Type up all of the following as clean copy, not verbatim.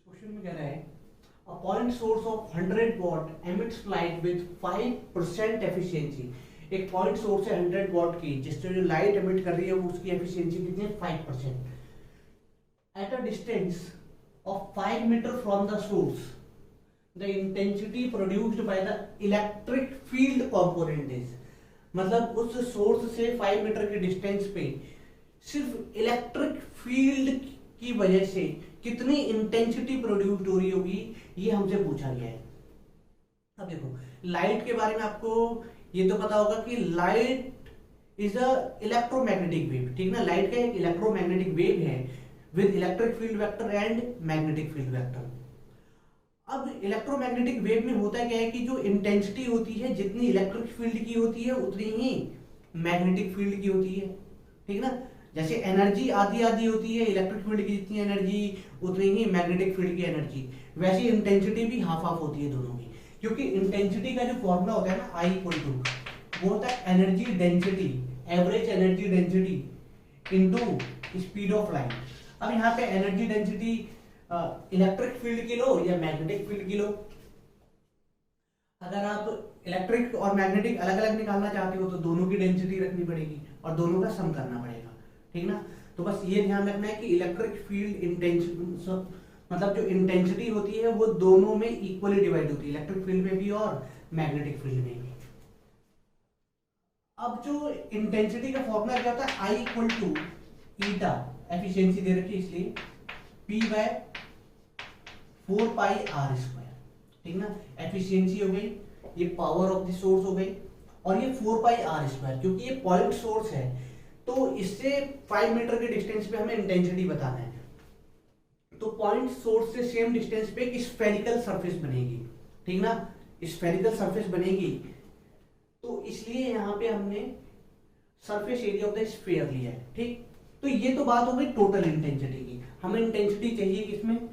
Question में कह रहा है a point source of 100 watt emits light with 5% efficiency. एक पॉइंट सोर्स है 100 वॉट की, जिससे जो लाइट एमिट कर रही है वो उसकी एफिशिएंसी कितनी है 5%। At a distance of 5 metre from the source the intensity produced by the electric field component is. मतलब उस सोर्स से 5 मीटर के डिस्टेंस पे सिर्फ इलेक्ट्रिक फील्ड की वजह से कितनी इंटेंसिटी प्रोड्यूस हो रही होगी, ये हमसे पूछा गया है। अब देखो, लाइट के बारे में आपको ये तो पता होगा कि light is a electromagnetic wave, ठीक ना। लाइट का एक इलेक्ट्रोमैग्नेटिक वेव है with electric field vector and magnetic field vector. अब इलेक्ट्रोमैग्नेटिक वेव में होता क्या है कि जो इंटेंसिटी होती है, जितनी इलेक्ट्रिक फील्ड की होती है उतनी ही मैग्नेटिक फील्ड की होती है, ठीक ना। जैसे एनर्जी आधी आधी होती है, इलेक्ट्रिक फील्ड की जितनी एनर्जी उतनी ही मैग्नेटिक फील्ड की एनर्जी, वैसे इंटेंसिटी भी हाफ हाफ होती है दोनों की। क्योंकि इंटेंसिटी का जो फॉर्मूला होता है ना, आई इक्वल टू, वो होता है energy density, average energy density into speed of light. अब यहाँ पे एनर्जी डेंसिटी इलेक्ट्रिक फील्ड की लो या मैग्नेटिक फील्ड की लो। अगर आप इलेक्ट्रिक और मैग्नेटिक अलग अलग निकालना चाहते हो तो दोनों की डेंसिटी रखनी पड़ेगी और दोनों का सम करना पड़ेगा, ठीक ना। तो बस ये ध्यान रखना है कि इलेक्ट्रिक फील्ड इंटेंसिटी, मतलब जो इंटेंसिटी होती है वो दोनों में इक्वली डिवाइड होती है, इलेक्ट्रिक फील्ड में भी और मैग्नेटिक फील्ड में भी। अब जो इंटेंसिटी का फॉर्मूला क्या होता है, I equal to eta, efficiency दे रखी है इसलिए P by 4 pi R square, ठीक ना। एफिशिएंसी हो गई, ये पावर ऑफ द सोर्स हो गई, और ये 4 पाई आर स्क्वायर, क्योंकि ये पॉइंट सोर्स है तो इससे 5 मीटर के डिस्टेंस पे हमें इंटेंसिटी बताना है। तो पॉइंट सोर्स से सेम डिस्टेंस पे एक स्फेरिकल सरफेस बनेगी, ठीक ना। स्फेरिकल सरफेस बनेगी तो इसलिए यहां पे हमने surface area of the sphere लिया है, ठीक। तो ये तो बात हो गई टोटल इंटेंसिटी की। हमें इंटेंसिटी चाहिए किसमें,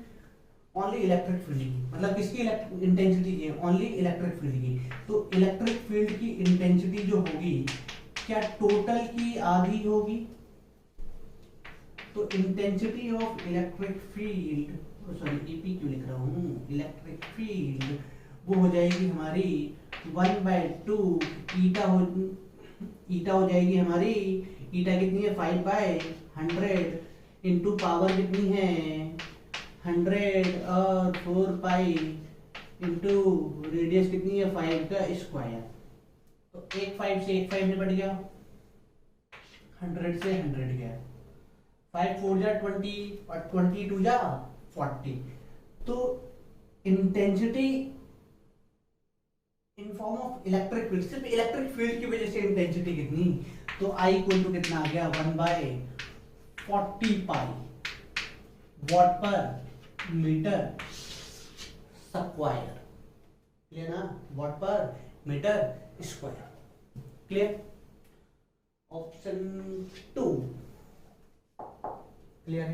ओनली इलेक्ट्रिक फील्ड की। मतलब किसकी इंटेंसिटी चाहिए, ओनली इलेक्ट्रिक फील्ड की। तो इलेक्ट्रिक फील्ड की इंटेंसिटी जो होगी, क्या टोटल की आधी होगी। तो intensity of electric field, sorry EP क्यों लिख रहा हूं, इलेक्ट्रिक फील्ड वो हो जाएगी हमारी 1/2 ईटा हो जाएगी हमारी। ईटा कितनी है 5 बाय 100 इंटू पावर कितनी है 100 और 4 पाई इंटू रेडियस कितनी है 5 का स्क्वायर। तो एक 5 से एक 5 निपट गया, 100 से 100 गया, 5 4 जा 20 और 20 2 जा 40। तो intensity in form of electric field, सिर्फ इलेक्ट्रिक फील्ड की वजह से इंटेंसिटी कितनी, तो आई इक्वल टू कितना आ गया 1/40 पाई वॉट पर मीटर स्क्वायर। क्लियर ना, वॉट पर metre square. Clear, option 2 clear है।